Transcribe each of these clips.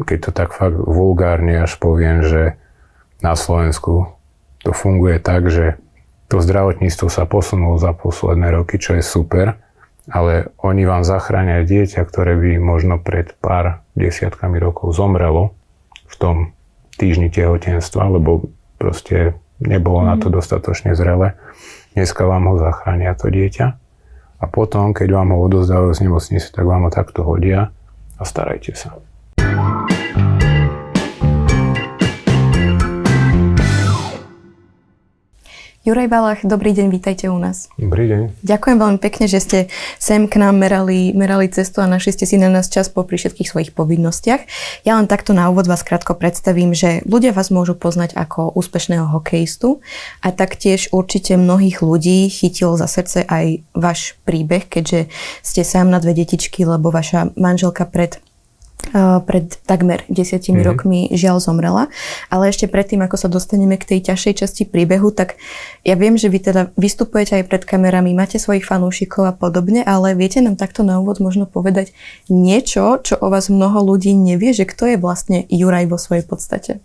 keď to tak fakt vulgárne až poviem, že na Slovensku to funguje tak, že to zdravotníctvo sa posunulo za posledné roky, čo je super, ale oni vám zachránia dieťa, ktoré by možno pred pár desiatkami rokov zomrelo v tom týždni tehotenstva, lebo proste nebolo na to dostatočne zrelé. Dneska vám ho zachránia to dieťa a potom, keď vám ho odovzdávajú z nemocnice, tak vám ho takto hodia a starajte sa. Juraj Balach, dobrý deň, vítajte u nás. Dobrý deň. Ďakujem veľmi pekne, že ste sem k nám merali cestu a našli ste si na nás čas popri všetkých svojich povinnostiach. Ja len takto na úvod vás krátko predstavím, že ľudia vás môžu poznať ako úspešného hokejistu a taktiež určite mnohých ľudí chytil za srdce aj váš príbeh, keďže ste sám na 2 detičky, lebo vaša manželka pred takmer 10 rokmi žiaľ zomrela. Ale ešte predtým, ako sa dostaneme k tej ťažšej časti príbehu, tak ja viem, že vy teda vystupujete aj pred kamerami, máte svojich fanúšikov a podobne, ale viete nám takto na úvod možno povedať niečo, čo o vás mnoho ľudí nevie, že kto je vlastne Juraj vo svojej podstate?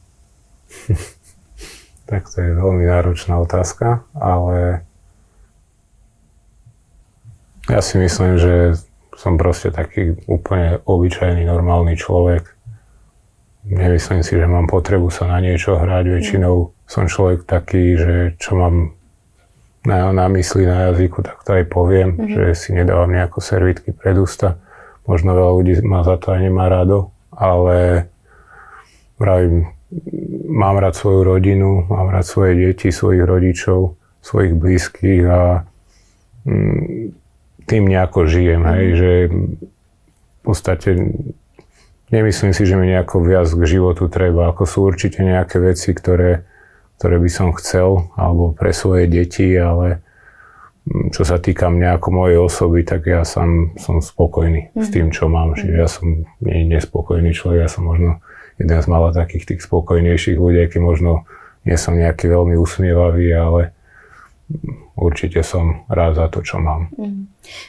Tak to je veľmi náročná otázka, ale ja si myslím, že som proste taký úplne obyčajný, normálny človek. Nemyslím si, že mám potrebu sa na niečo hrať. Väčšinou som človek taký, že čo mám na mysli, na jazyku, tak to aj poviem, že si nedávam nejako servítky pred ústa. Možno veľa ľudí ma za to aj nemá rado, ale vravím, mám rád svoju rodinu, mám rád svoje deti, svojich rodičov, svojich blízkych a tým nejako žijem, hej, že v podstate nemyslím si, že mi nejako viac k životu treba, ako sú určite nejaké veci, ktoré by som chcel, alebo pre svoje deti, ale čo sa týka mňa ako mojej osoby, tak ja som spokojný s tým, čo mám. Čiže ja som nespokojný človek, ja som možno jeden z mála takých tých spokojnejších ľudí, keď možno nie som nejaký veľmi usmievavý, ale určite som rád za to, čo mám.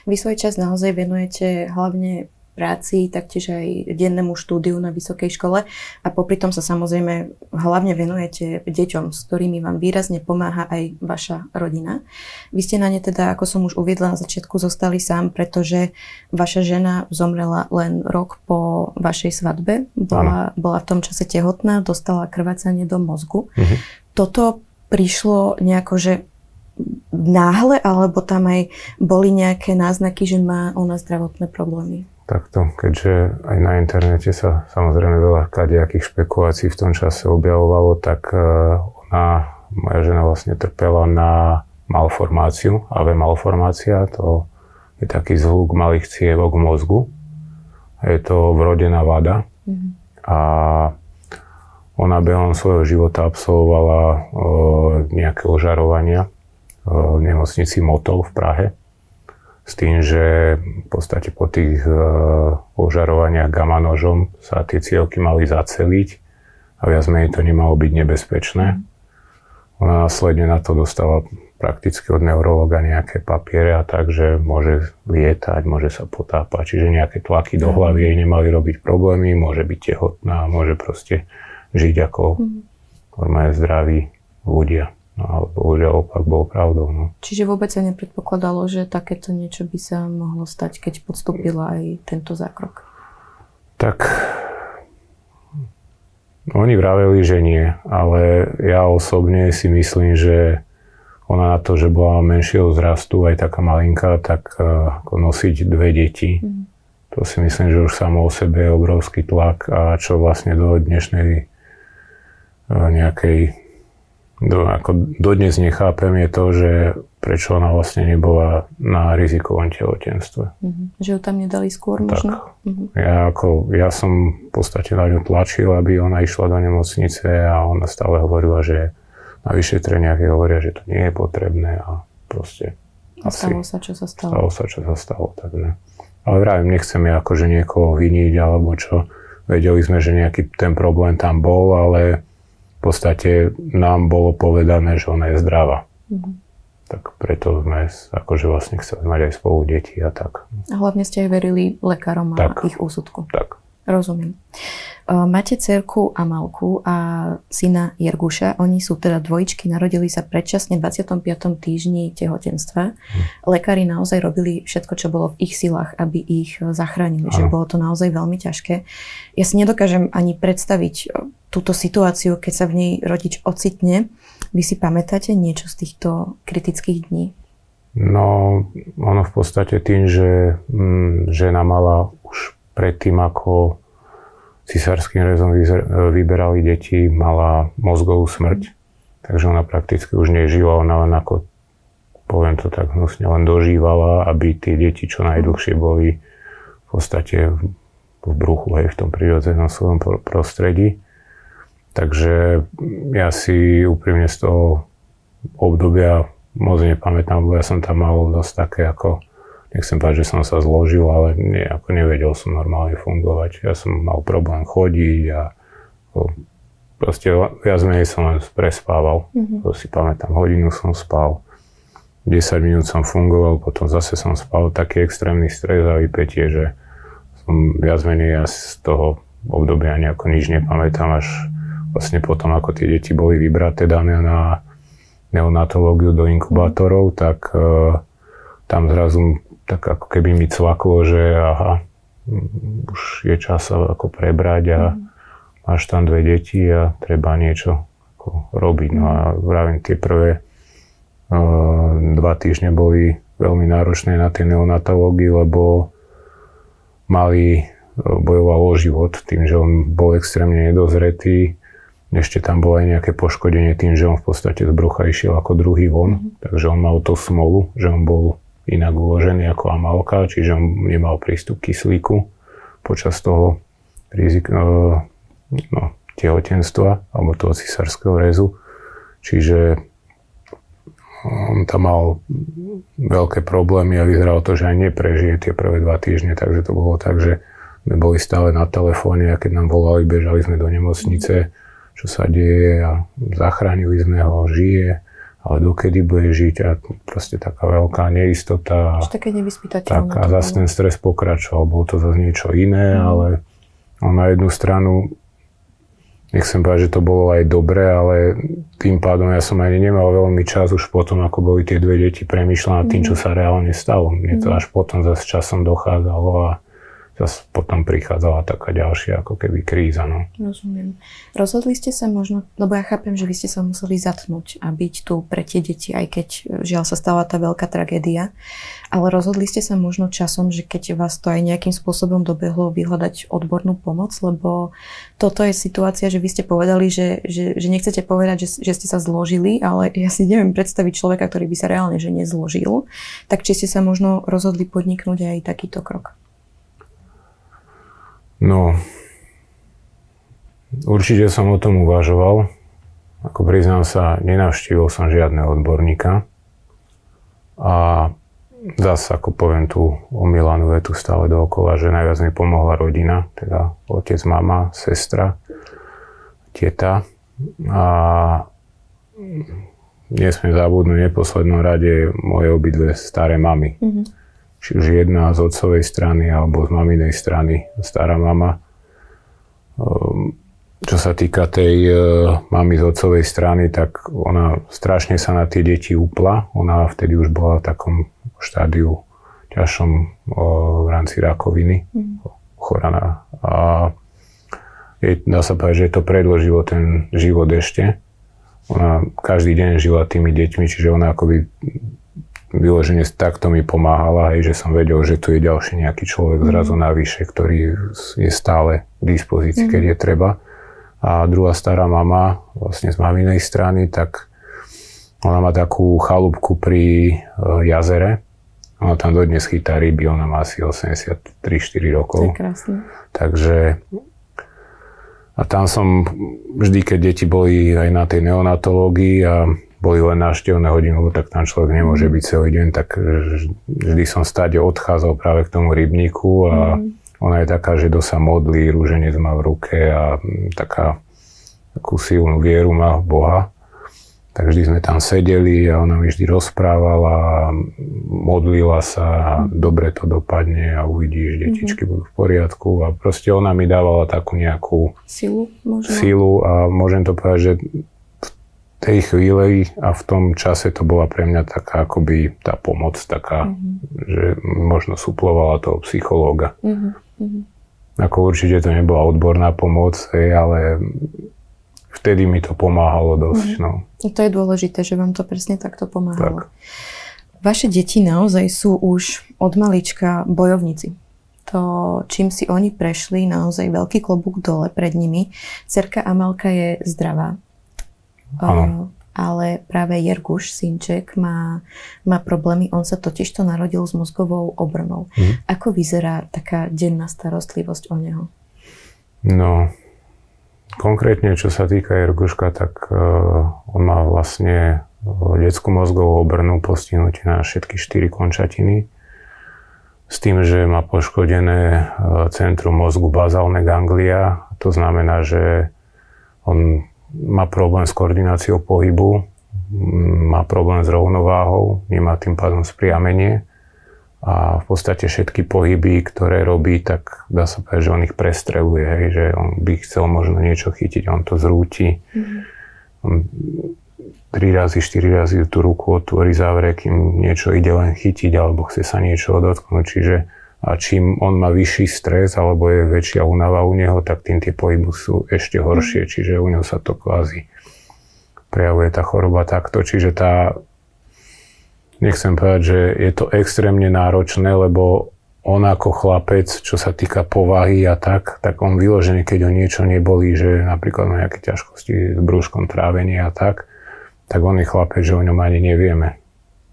Vy svoj čas naozaj venujete hlavne práci, taktiež aj dennému štúdiu na vysokej škole a popri tom sa samozrejme hlavne venujete deťom, s ktorými vám výrazne pomáha aj vaša rodina. Vy ste na ne teda, ako som už uviedla na začiatku, zostali sám, pretože vaša žena zomrela len rok po vašej svadbe. Bola v tom čase tehotná, dostala krvácanie do mozgu. Toto prišlo nejako, že náhle, alebo tam aj boli nejaké náznaky, že má ona zdravotné problémy? Takto, keďže aj na internete sa samozrejme veľa kadejakých špekulácií v tom čase objavovalo, tak moja žena vlastne trpela na malformáciu, AV malformácia, to je taký zhluk malých cievok v mozgu. Je to vrodená vada a ona behom svojho života absolvovala nejaké ožarovania v nemocnici Motol v Prahe. S tým, že v podstate po tých ožarovaniach gamma nožom sa tie cievky mali zaceliť a viac menej to nemalo byť nebezpečné. Ona následne na to dostala prakticky od neurologa nejaké papiere a tak, že môže lietať, môže sa potápať, čiže nejaké tlaky do hlavy jej nemali robiť problémy, môže byť tehotná, môže proste žiť ako normálne zdraví ľudia. No, ale bohužiaľ opak bol pravdou. No. Čiže vôbec sa nepredpokladalo, že takéto niečo by sa mohlo stať, keď podstúpila aj tento zákrok? Tak oni vraveli, že nie, ale ja osobne si myslím, že ona na to, že bola menšieho vzrastu, aj taká malinká, tak ako nosiť 2 deti, to si myslím, že už samo o sebe je obrovský tlak a čo vlastne do dnešnej nejakej dodnes nechápem je to, že prečo ona vlastne nebola na rizikovom tehotenstve. Že ju tam nedali skôr možno? Ja som v podstate na ňu tlačil, aby ona išla do nemocnice a ona stále hovorila, že na vyšetreniach jej hovoria, že to nie je potrebné a proste stalo sa, čo sa stalo. Stalo sa, čo sa stalo, tak ne. Ale vravím, nechcem ja akože niekoho viniť alebo čo. Vedeli sme, že nejaký ten problém tam bol, ale v podstate nám bolo povedané, že ona je zdravá. Tak preto sme akože vlastne chceli mať aj spolu deti a tak. A hlavne ste aj verili lekárom a ich úsudku. Tak. Rozumiem. Máte dcerku Amalku a syna Jirguša. Oni sú teda dvojičky, narodili sa predčasne v 25. týždni tehotenstva. Lekári naozaj robili všetko, čo bolo v ich silách, aby ich zachránili. Že bolo to naozaj veľmi ťažké. Ja si nedokážem ani predstaviť túto situáciu, keď sa v nej rodič ocitne. Vy si pamätáte niečo z týchto kritických dní? No, ono v podstate tým, že žena mala už predtým, ako cisárskym rezom vyberali deti, mala mozgovú smrť. Takže ona prakticky už nežila, ona len ako, poviem to tak hnusne, len dožívala, aby tie deti čo najdlhšie boli v podstate v bruchu, hej, v tom prírodzenom svojom prostredí. Takže ja si úprimne z toho obdobia moc nepamätám, lebo ja som tam mal dosť také ako, nechcem povedať, že som sa zložil, ale nevedel som normálne fungovať. Ja som mal problém chodiť a proste viac menej som len prespával. To si pamätám, hodinu som spal, 10 minút som fungoval, potom zase som spal. Taký extrémny stres a vypätie, že som viac menej ja z toho obdobia nejako nič nepamätám, až vlastne potom, ako tie deti boli vybraté, dané na neonatológiu do inkubátorov, tak tam zrazu tak ako keby mi cvaklo, že aha, už je čas sa ako prebrať a máš tam 2 deti a treba niečo ako robiť. No a vravím, tie prvé 2 týždne boli veľmi náročné na tej neonatológii, lebo bojoval o život tým, že on bol extrémne nedozretý. Ešte tam bolo aj nejaké poškodenie tým, že on v podstate z brucha išiel ako druhý von. Takže on mal tú smolu, že on bol inak uložený ako Amalka, čiže on nemal prístup k kyslíku počas toho tehotenstva alebo toho cisárskeho rezu. Čiže on tam mal veľké problémy a vyzeralo to, že aj neprežije tie prvé 2 týždne, takže to bolo tak, že sme boli stále na telefóne a keď nám volali, bežali sme do nemocnice, čo sa deje a zachránili sme ho, žije, ale dokedy bude žiť a proste taká veľká neistota. Také nevyspytateľné. Tak a zase ten stres pokračoval, bolo to zase niečo iné, ale on na jednu stranu, nechcem povedať, že to bolo aj dobré, ale tým pádom ja som ani nemal veľmi čas už potom, ako boli tie 2 deti, premýšľať nad tým, čo sa reálne stalo. Mne to až potom zase časom dochádzalo a zase potom prichádzala taká ďalšia ako keby kríza. No. Rozumiem. Rozhodli ste sa možno, lebo ja chápem, že vy ste sa museli zatnúť a byť tu pre tie deti, aj keď žiaľ sa stala tá veľká tragédia, ale rozhodli ste sa možno časom, že keď vás to aj nejakým spôsobom dobehlo, vyhľadať odbornú pomoc, lebo toto je situácia, že vy ste povedali, že nechcete povedať, že ste sa zložili, ale ja si neviem predstaviť človeka, ktorý by sa reálne že nezložil, tak či ste sa možno rozhodli podniknúť aj takýto krok? No, určite som o tom uvažoval. Ako priznám sa, nenavštívil som žiadneho odborníka. A zase, ako poviem tú omielanú vetu stále dookola, že najviac mi pomohla rodina, teda otec, mama, sestra, teta. A nesmiem zabudnúť v neposlednom rade moje obidve staré mamy. Či už jedna z otcovej strany alebo z maminej strany, stará mama. Čo sa týka tej mamy z otcovej strany, tak ona strašne sa na tie deti upla. Ona vtedy už bola v takom štádiu ťažšom v rámci rakoviny, choraná. A dá sa povedať, že je to predĺžilo ten život ešte. Ona každý deň žila tými deťmi, čiže ona akoby vyložene takto mi pomáhala, hej, že som vedel, že tu je ďalší nejaký človek zrazu navyše, ktorý je stále k dispozícii, keď je treba. A druhá stará mama, vlastne z maminej strany, tak ona má takú chalúbku pri jazere. Ona tam dodnes chytá ryby, ona má asi 83-4 rokov. To je krásne. Takže a tam som vždy, keď deti boli aj na tej neonatológii a boli len návštevné hodiny, lebo tak tam človek nemôže byť celý deň, tak vždy som stáde odchádzal práve k tomu rybníku a ona je taká, že sa modlí, rúženec má v ruke a takú silnú vieru má v Boha. Tak vždy sme tam sedeli a ona mi vždy rozprávala, modlila sa a dobre to dopadne a uvidíš, detičky budú v poriadku. A proste ona mi dávala takú nejakú silu a môžem to povedať, že v tej chvíli a v tom čase to bola pre mňa taká akoby tá pomoc, taká, že možno suplovala toho psychológa. Ako určite to nebola odborná pomoc, ale vtedy mi to pomáhalo dosť. No. To je dôležité, že vám to presne takto pomáhalo. Tak. Vaše deti naozaj sú už od malička bojovníci. To, čím si oni prešli, naozaj veľký klobúk dole pred nimi. Dcerka Amelka je zdravá. Ale práve Jerguš, synček, má problémy. On sa totižto narodil s mozgovou obrnou. Ako vyzerá taká denná starostlivosť o neho? No, konkrétne, čo sa týka Jerguška, tak on má vlastne detskú mozgovú obrnu, postihnutie na všetky 4 končatiny. S tým, že má poškodené centrum mozgu bazálne ganglia. To znamená, že on má problém s koordináciou pohybu, má problém s rovnováhou, nemá tým pádom spriamenie a v podstate všetky pohyby, ktoré robí, tak dá sa povedať, že on ich prestreluje, hej, že on by chcel možno niečo chytiť, on to zrúti. On 3 razy, 4 razy tú ruku otvorí, zavrie, kým niečo ide len chytiť alebo chce sa niečo dotknúť, čiže a čím on má vyšší stres alebo je väčšia únava u neho, tak tým tie pohyby sú ešte horšie, čiže u neho sa to kvázi prejavuje tá choroba takto, čiže nechcem povedať, že je to extrémne náročné, lebo on ako chlapec, čo sa týka povahy a tak on vyložený, keď ho niečo nebolí, že napríklad má nejaké ťažkosti s brúškom, trávenie a tak on je chlapec, že o ňom ani nevieme.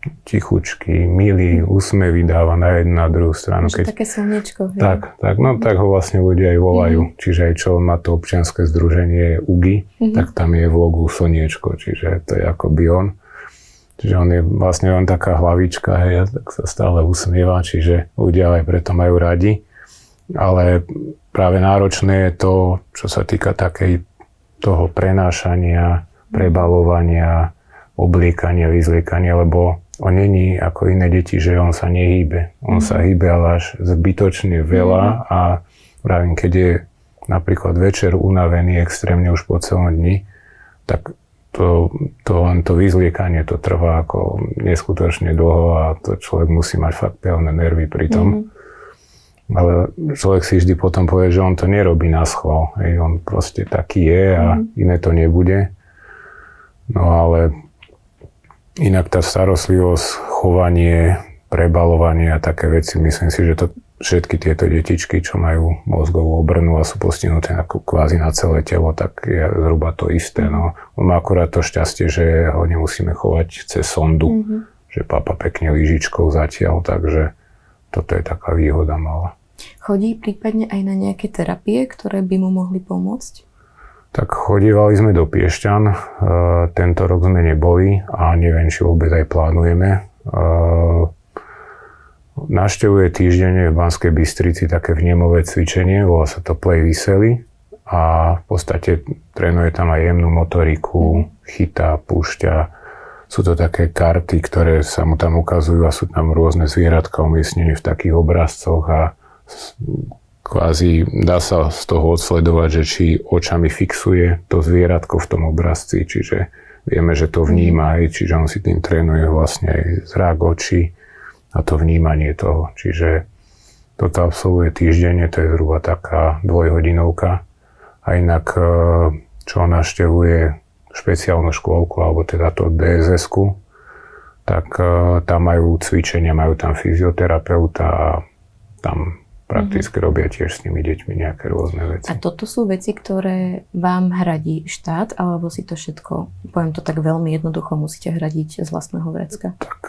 Tichučky, milý, úsmev vydáva na jednu, na druhú stranu. Také slniečko. Tak ho vlastne ľudia aj volajú. Čiže aj čo má to občianske združenie UGI, tak tam je v logu slniečko, čiže to je akoby on. Čiže on je vlastne len taká hlavička, hej, tak sa stále usmieva, čiže ľudia aj preto majú radi. Ale práve náročné je to, čo sa týka toho prenášania, prebalovania, obliekania, vyzliekania, lebo on není ako iné deti, že on sa nehýbe. On sa hýbe, ale až zbytočne veľa a pravím, keď je napríklad večer unavený extrémne už po celom dni, tak len to vyzliekanie to trvá ako neskutočne dlho a to človek musí mať fakt pevné nervy pri tom. Ale človek si vždy potom povie, že on to nerobí na schvál. On proste taký je a iné to nebude. No ale inak tá starostlivosť, chovanie, prebalovanie a také veci, myslím si, že to všetky tieto detičky, čo majú mozgovú obrnu a sú postihnuté kvázi na celé telo, tak je zhruba to isté. No. On má akurát to šťastie, že ho nemusíme chovať cez sondu, že papa pekne lyžičkou zatiaľ, takže toto je taká výhoda malá. Chodí prípadne aj na nejaké terapie, ktoré by mu mohli pomôcť? Tak chodívali sme do Piešťan, tento rok sme neboli a neviem, či vôbec aj plánujeme. Navštevuje týždenne v Banskej Bystrici také vnemové cvičenie, volá sa to Play Vysely a v podstate trénuje tam aj jemnú motoriku, chytá, púšťa. Sú to také karty, ktoré sa mu tam ukazujú a sú tam rôzne zvieratka umiestnené v takých obrazcoch a kvázi dá sa z toho odsledovať, že či očami fixuje to zvieratko v tom obrazci, čiže vieme, že to vníma aj, čiže on si tým trénuje vlastne aj zrak očí a to vnímanie toho. Čiže toto absolvuje týždenne, to je zhruba taká 2-hodinovka. A inak, čo on navštevuje špeciálnu škôlku, alebo teda to DSS-ku, tak tam majú cvičenia, majú tam fyzioterapeuta a tam prakticky robia tiež s tými deťmi nejaké rôzne veci. A toto sú veci, ktoré vám hradí štát, alebo si to všetko, poviem to tak veľmi jednoducho, musíte hradiť z vlastného vrecka? Tak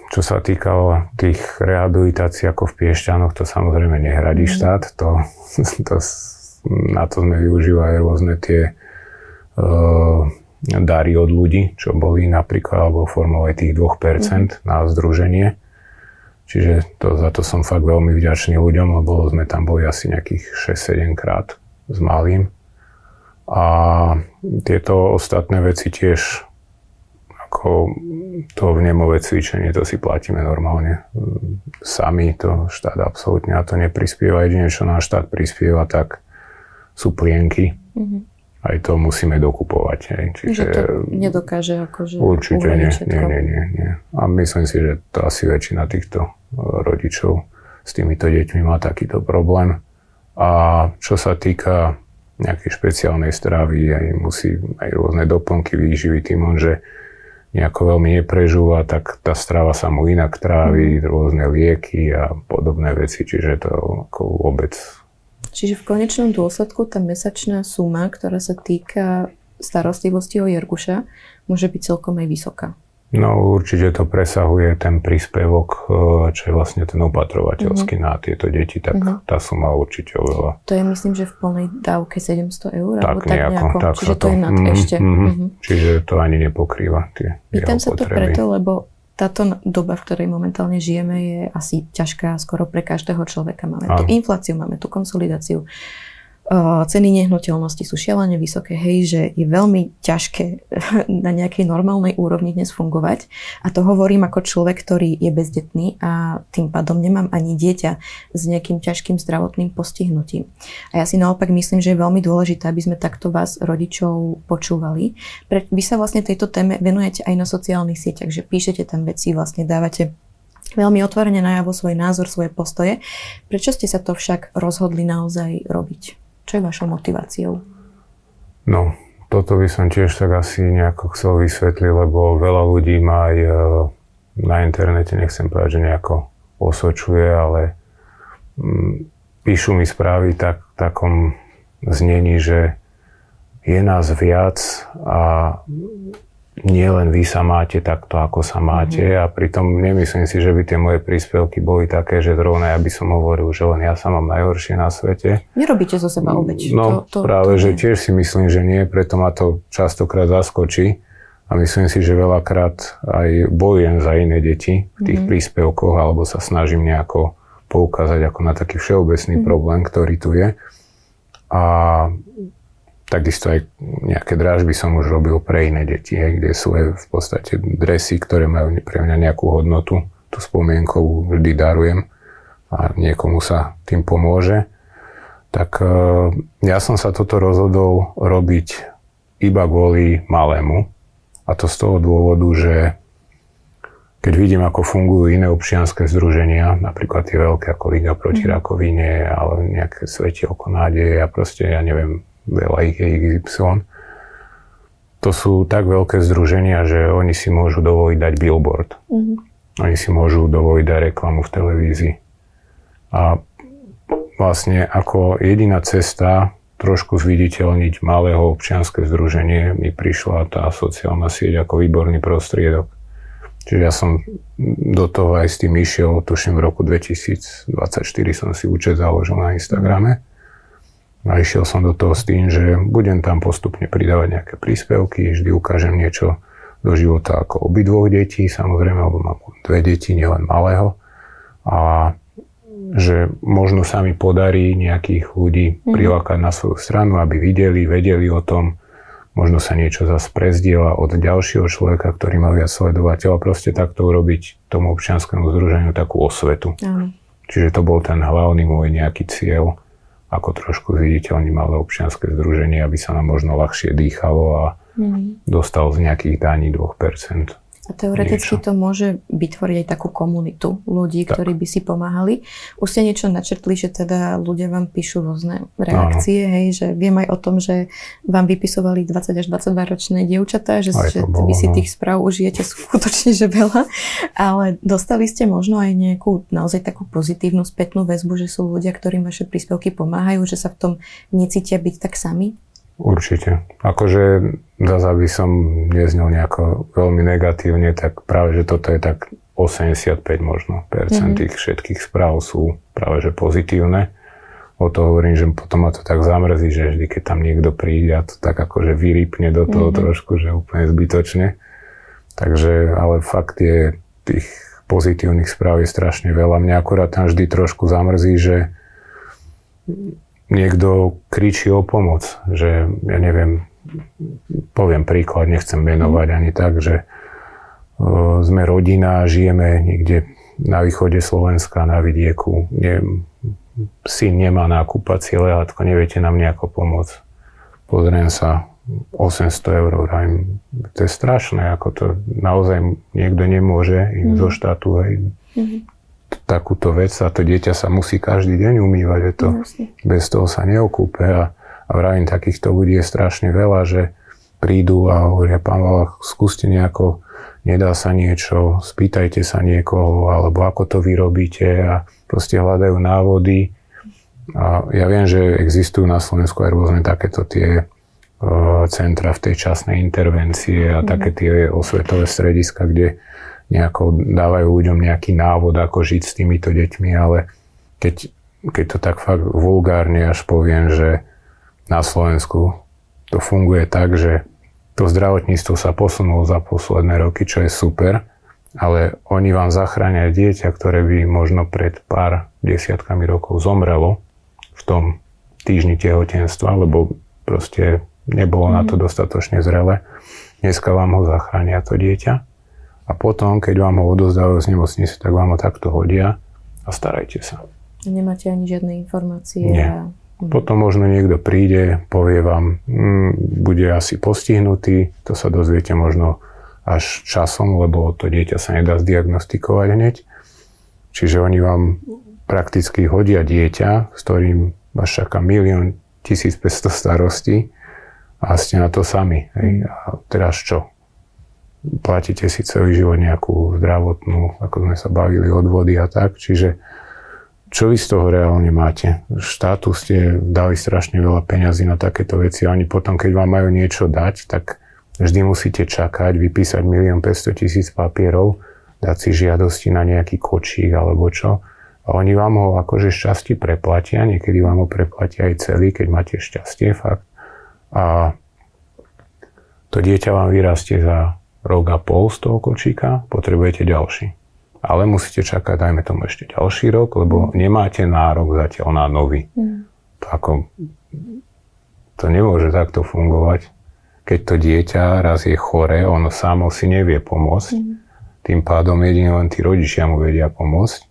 čo sa týkalo tých rehabilitácií ako v Piešťanoch, to samozrejme nehradí štát. Na to sme využívali rôzne tie dary od ľudí, čo boli napríklad, alebo formou aj tých 2% na združenie. Čiže za to som fakt veľmi vďačný ľuďom, lebo sme tam boli asi nejakých 6-7 krát s malým. A tieto ostatné veci tiež ako to vnemové cvičenie, to si platíme normálne. Sami to štát absolútne na to neprispieva. Jedine, čo náš štát prispieva, tak sú plienky. Aj to musíme dokupovať. Hej. Čiže to nedokáže akože určite nie. A myslím si, že to asi väčšina týchto rodičov s týmito deťmi má takýto problém. A čo sa týka nejakej špeciálnej stravy, musí aj rôzne doplnky výživy, tým on, že nejako veľmi neprežúva, tak tá strava sa mu inak trávi, rôzne lieky a podobné veci, čiže to ako vôbec. Čiže v konečnom dôsledku tá mesačná suma, ktorá sa týka starostlivosti o Jerguša, môže byť celkom aj vysoká. No určite to presahuje ten príspevok, čo je vlastne ten opatrovateľský na tieto deti, tak tá suma určite oveľa. To je myslím, že v plnej dávke 700 eur? Tak nejako. Tak čiže to je nad ešte. Čiže to ani nepokrýva tie Pýtam sa to potreby. preto, lebo táto doba, v ktorej momentálne žijeme, je asi ťažká skoro pre každého človeka. Máme tu infláciu, máme tu konsolidáciu. Ceny nehnuteľnosti sú šialene vysoké, hej, že je veľmi ťažké na nejakej normálnej úrovni dnes fungovať. A to hovorím ako človek, ktorý je bezdetný a tým pádom nemám ani dieťa s nejakým ťažkým zdravotným postihnutím. A ja si naopak myslím, že je veľmi dôležité, aby sme takto vás, rodičov, počúvali. Vy sa vlastne tejto téme venujete aj na sociálnych sieťach, že píšete tam veci, vlastne dávate veľmi otvorene najavo svoj názor, svoje postoje. Prečo ste sa to však rozhodli naozaj robiť? Čo je vašou motiváciou? No, toto by som tiež tak asi nejako chcel vysvetliť, lebo veľa ľudí ma aj na internete, nechcem povedať, že nejako osočuje, ale píšu mi správy takom znení, že je nás viac a nie len vy sa máte takto, ako sa máte a pritom nemyslím si, že by tie moje príspevky boli také, že zrovna ja by som hovoril, že len ja sa mám najhoršie na svete. Nerobíte zo seba obeť. No práve, že tiež si myslím, že nie, preto ma to častokrát zaskočí a myslím si, že veľakrát aj bojujem za iné deti v tých príspevkoch alebo sa snažím nejako poukázať ako na taký všeobecný problém, ktorý tu je. A takisto aj nejaké drážby som už robil pre iné deti, kde sú aj v podstate dresy, ktoré majú pre mňa nejakú hodnotu. Tú spomienkovú vždy darujem a niekomu sa tým pomôže. Tak ja som sa toto rozhodol robiť iba kvôli malému. A to z toho dôvodu, že keď vidím, ako fungujú iné občianske združenia, napríklad tie veľké ako Liga proti rakovine, ale nejaké Svetielko nádeje a proste, ja neviem, veľa ich je XY. To sú tak veľké združenia, že oni si môžu dovoliť dať billboard. Oni si môžu dovoliť dať reklamu v televízii. A vlastne ako jediná cesta trošku zviditeľniť malého občianske združenie mi prišla tá sociálna sieť ako výborný prostriedok. Čiže ja som do toho aj s tým išiel, tuším v roku 2024 som si účet založil na Instagrame. A išiel som do toho s tým, že budem tam postupne pridávať nejaké príspevky, vždy ukážem niečo do života ako obidvoch detí, samozrejme, lebo mám 2 deti, nielen malého. A že možno sa mi podarí nejakých ľudí prilákať na svoju stranu, aby videli, vedeli o tom, možno sa niečo zase prezdieľa od ďalšieho človeka, ktorý má viac sledovateľov, proste takto urobiť tomu občianskému združeniu takú osvetu. Čiže to bol ten hlavný môj nejaký cieľ, ako trošku zviditeľniť malé občianske združenie, aby sa nám možno ľahšie dýchalo a dostal z nejakých daní 2%. A teoreticky to môže vytvoriť aj takú komunitu ľudí, ktorí by si pomáhali. Už ste niečo načrtli, že teda ľudia vám píšu rôzne reakcie, hej, že viem aj o tom, že vám vypisovali 20 až 22 ročné dievčatá, že vy si tých správ užijete skutočne, že veľa. Ale dostali ste možno aj nejakú naozaj takú pozitívnu spätnú väzbu, že sú ľudia, ktorým vaše príspevky pomáhajú, že sa v tom necítia byť tak sami? Určite. Akože zase, aby som neznel nejako veľmi negatívne, tak práve, že toto je tak 85 možno percent tých všetkých správ sú práve, že pozitívne. O to hovorím, že potom ma to tak zamrzí, že vždy, keď tam niekto príde a to tak akože vyrýpne do toho trošku, že úplne zbytočne. Takže, ale fakt je, tých pozitívnych správ je strašne veľa. Mňa akurát tam vždy trošku zamrzí, že niekto kričí o pomoc, že ja neviem, poviem príklad, nechcem menovať ani tak, že sme rodina, žijeme niekde na východe Slovenska, na vidieku. Syn nemá na kúpacie lehátko, neviete nám nejako pomôcť. Pozriem sa, 800 €, vrajím, to je strašné, ako to naozaj niekto nemôže im zo štátu, takúto vec a to dieťa sa musí každý deň umývať, že to bez toho sa neokúpe a vrajím, takýchto ľudí je strašne veľa, že prídu a hovoria, pán Valach, skúste nejako, nedá sa niečo, spýtajte sa niekoho, alebo ako to vyrobíte a proste hľadajú návody. A ja viem, že existujú na Slovensku aj rôzne takéto tie centra v tej časnej intervencie a také tie osvetové strediska, kde nejako dávajú ľuďom nejaký návod, ako žiť s týmito deťmi, ale keď to tak fakt vulgárne až poviem, že na Slovensku to funguje tak, že to zdravotníctvo sa posunulo za posledné roky, čo je super, ale oni vám zachránia dieťa, ktoré by možno pred pár desiatkami rokov zomrelo v tom týždni tehotenstva, lebo proste nebolo na to dostatočne zrelé. Dneska vám ho zachránia to dieťa a potom, keď vám ho odovzdávajú z nemocnice, tak vám ho takto hodia a starajte sa. Nemáte ani žiadne informácie? Nie. Potom možno niekto príde, povie vám, bude asi postihnutý, to sa dozviete možno až časom, lebo to dieťa sa nedá zdiagnostikovať hneď. Čiže oni vám prakticky hodia dieťa, s ktorým vás čaká 1 1500 starostí a ste na to sami. Hej. A teraz čo? Platíte si celý život nejakú zdravotnú, ako sme sa bavili, odvody a tak, čiže čo vy z toho reálne máte? Štátu ste dali strašne veľa peňazí na takéto veci a oni potom, keď vám majú niečo dať, tak vždy musíte čakať, vypísať 1 500 000 papierov, dať si žiadosti na nejaký kočík alebo čo. A oni vám ho akože šťastie preplatia, niekedy vám ho preplatia aj celý, keď máte šťastie, fakt. A to dieťa vám vyrastie za rok a pol z toho kočíka, potrebujete ďalší. Ale musíte čakať, dajme tomu ešte ďalší rok, lebo nemáte nárok zatiaľ na nový. To nemôže takto fungovať. Keď to dieťa raz je choré, ono samo si nevie pomôcť. Tým pádom jedine len tí rodičia mu vedia pomôcť.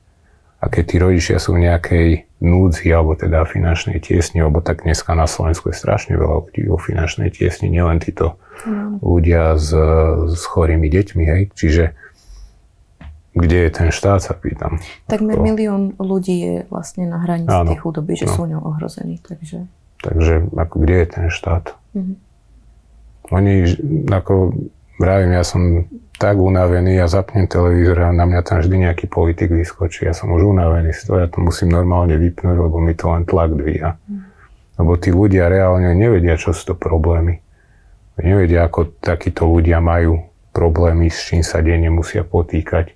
A keď tí rodičia sú v nejakej núdzi, alebo teda finančnej tiesni, lebo tak dneska na Slovensku je strašne veľa ľudí vo finančnej tiesni, nielen títo ľudia s chorými deťmi, hej. Čiže kde je ten štát, sa pýtam. Takmer 1 000 000 ľudí je vlastne na hranici tej chudoby, že sú ňou ohrození. Takže ako, kde je ten štát? Oni, ako vravím, ja som tak unavený, ja zapnem televízor a na mňa tam vždy nejaký politik vyskočí. Ja som už unavený z toho, ja to musím normálne vypnúť, lebo mi to len tlak dvíha. Lebo tí ľudia reálne nevedia, čo sú to problémy. Nevedia, ako takíto ľudia majú problémy, s čím sa denne musia potýkať,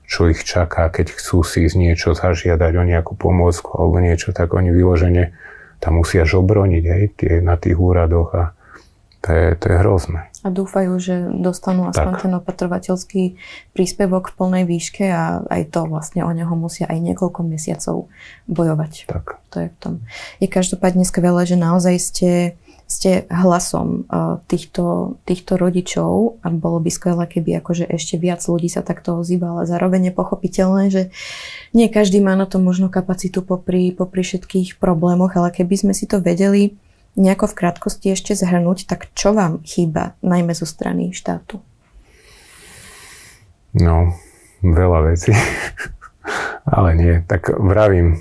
čo ich čaká, keď chcú si z niečo zažiadať o nejakú pomôcku alebo niečo, tak oni vyložene tam musia žobroniť, hej, na tých úradoch a to je hrozné. A dúfajú, že dostanú aspoň ten opatrovateľský príspevok v plnej výške a aj to vlastne o neho musia aj niekoľko mesiacov bojovať. Tak. To je v tom. Je každopádne skvelé, že naozaj ste hlasom týchto rodičov a bolo by skvelé, keby akože ešte viac ľudí sa takto ozýva, ale zároveň je pochopiteľné, že nie každý má na to možno kapacitu popri všetkých problémoch, ale keby sme si to vedeli nejako v krátkosti ešte zhrnúť, tak čo vám chýba najmä zo strany štátu? No, veľa vecí. Ale nie, tak vravím,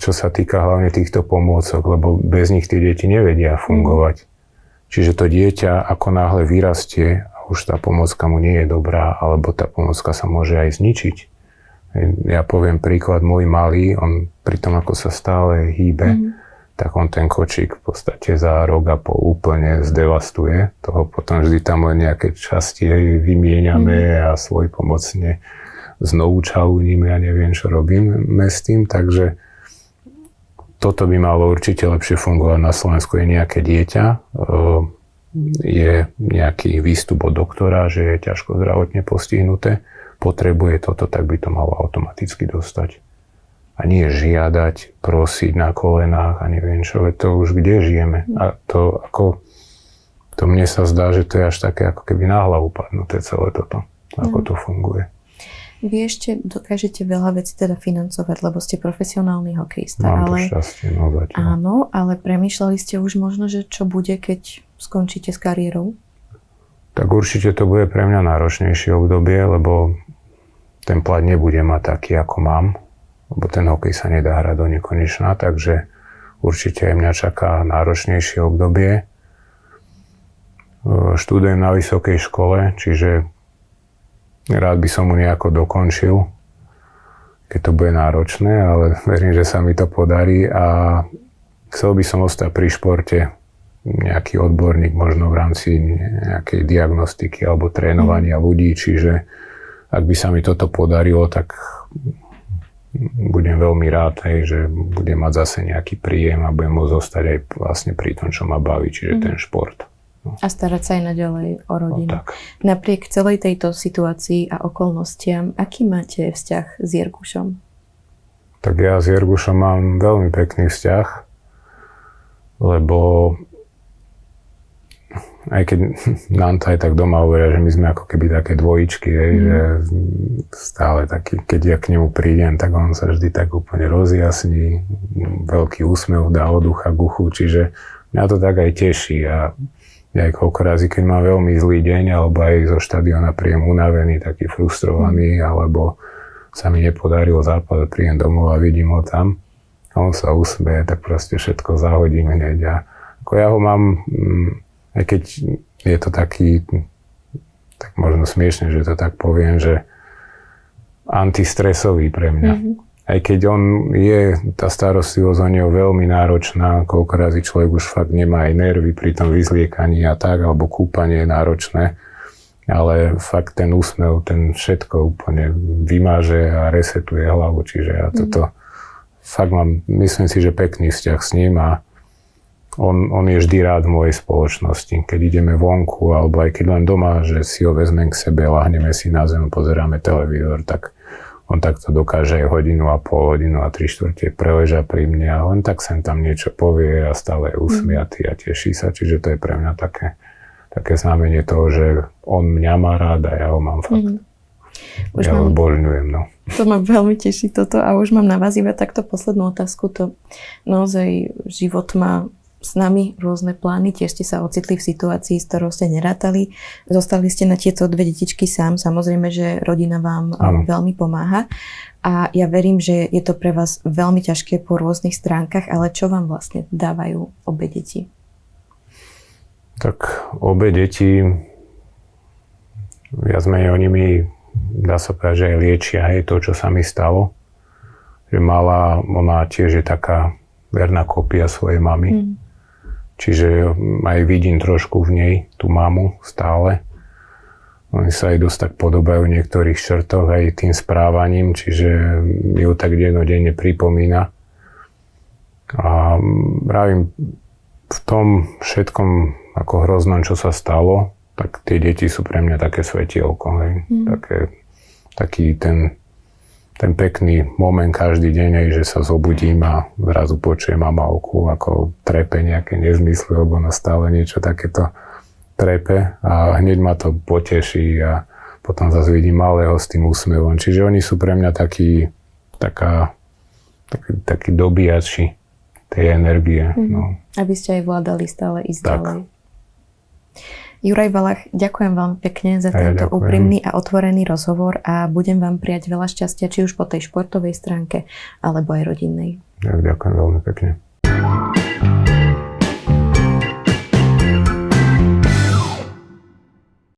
čo sa týka hlavne týchto pomôcok, lebo bez nich tie deti nevedia fungovať. Čiže to dieťa, ako náhle vyrastie a už tá pomôcka mu nie je dobrá, alebo tá pomôcka sa môže aj zničiť. Ja poviem príklad, môj malý, on pri tom, ako sa stále hýbe, tak on ten kočík v podstate za rok a pol úplne zdevastuje. Toho potom vždy tam len nejaké časti vymieňame a svojpomocne znovu čalúnime, ja neviem, čo robíme s tým, takže toto by malo určite lepšie fungovať. Na Slovensku je nejaké dieťa, je nejaký výstup od doktora, že je ťažko zdravotne postihnuté, potrebuje toto, tak by to malo automaticky dostať. A nie žiadať, prosiť na kolenách a neviem čo, to už kde žijeme. A to mne sa zdá, že to je až také ako keby na hlavu padnuté celé toto. ako to funguje. Vy ešte dokážete veľa vecí teda financovať, lebo ste profesionálny hokejista. Mám to šťastie, no zatiaľ. Áno, ale premýšľali ste už možno, že čo bude, keď skončíte s kariérou? Tak určite to bude pre mňa náročnejšie obdobie, lebo ten plat nebude mať taký, ako mám. Lebo ten hokej sa nedá hrať do nekonečna, takže určite aj mňa čaká náročnejšie obdobie. Študujem na vysokej škole, čiže rád by som mu nejako dokončil, keď to bude náročné, ale verím, že sa mi to podarí a chcel by som ostať pri športe, nejaký odborník možno v rámci nejakej diagnostiky alebo trénovania ľudí, čiže ak by sa mi toto podarilo, tak budem veľmi rád, že budem mať zase nejaký príjem a budem môcť zostať aj vlastne pri tom, čo ma baví, čiže ten šport. A starať sa aj naďalej o rodinu. No, tak. Napriek celej tejto situácii a okolnostiam, aký máte vzťah s Jirgušom? Tak ja s Jirgušom mám veľmi pekný vzťah, lebo aj keď nám to aj tak doma hovoria, že my sme ako keby také dvojičky, že stále taký, keď ja k nemu prídem, tak on sa vždy tak úplne rozjasní, veľký úsmev dá od ucha k uchu, čiže mňa to tak aj teší a ja koľko razy, keď mám veľmi zlý deň, alebo aj zo štadióna príjem unavený, taký frustrovaný, alebo sa mi nepodarilo zápas, príjem domov a vidím ho tam a on sa usmeje, tak proste všetko zahodím hneď a ako ja ho mám, aj keď je to taký, tak možno smiešne, že to tak poviem, že antistresový pre mňa. Aj keď on je, tá starostlivosť o neho veľmi náročná, koľko razy človek už fakt nemá aj nervy pri tom vyzliekaní a tak, alebo kúpanie je náročné, ale fakt ten úsmev, ten všetko úplne vymáže a resetuje hlavu, čiže ja toto fakt mám, myslím si, že pekný vzťah s ním a on je vždy rád v mojej spoločnosti. Keď ideme vonku, alebo aj keď len doma, že si ho vezmem k sebe, lahneme si na zem, pozeráme televízor, tak on takto dokáže aj hodinu a pol, hodinu a 3/4 preleža pri mne a len tak sem tam niečo povie a stále je usmiatý a teší sa. Čiže to je pre mňa také znamenie toho, že on mňa má rád a ja ho mám fakt. Ja ho obožňujem, no. To ma veľmi teší toto a už mám na vás iba takto poslednú otázku. To naozaj život má s nami rôzne plány, tiež ste sa ocitli v situácii, s ktorou ste nerátali. Zostali ste na tieto 2 detičky sám, samozrejme, že rodina vám veľmi pomáha a ja verím, že je to pre vás veľmi ťažké po rôznych stránkach, ale čo vám vlastne dávajú obe deti? Tak obe deti, viac menej oni mi, dá sa povedať, že aj liečia to, čo sa mi stalo. Že malá, ona tiež je taká verná kópia svojej mamy. Čiže aj vidím trošku v nej tú mamu stále. Oni sa aj dosť tak podobajú v niektorých črtoch aj tým správaním, čiže mi ju tak dennodenne pripomína. A pravím, v tom všetkom ako hroznom, čo sa stalo, tak tie deti sú pre mňa také svetielko. Taký ten pekný moment každý deň, že sa zobudím a zrazu počujem mamálku, ako trepe nejaké nezmysly, lebo ona stále niečo takéto trepe a hneď ma to poteší a potom zase vidím malého s tým úsmevom. Čiže oni sú pre mňa takí dobíjači tej energie. No. Aby ste aj vládali stále ísť ďalej. Juraj Valach, ďakujem vám pekne za tento úprimný a otvorený rozhovor a budem vám prijať veľa šťastia, či už po tej športovej stránke, alebo aj rodinnej. Ja ďakujem veľmi pekne.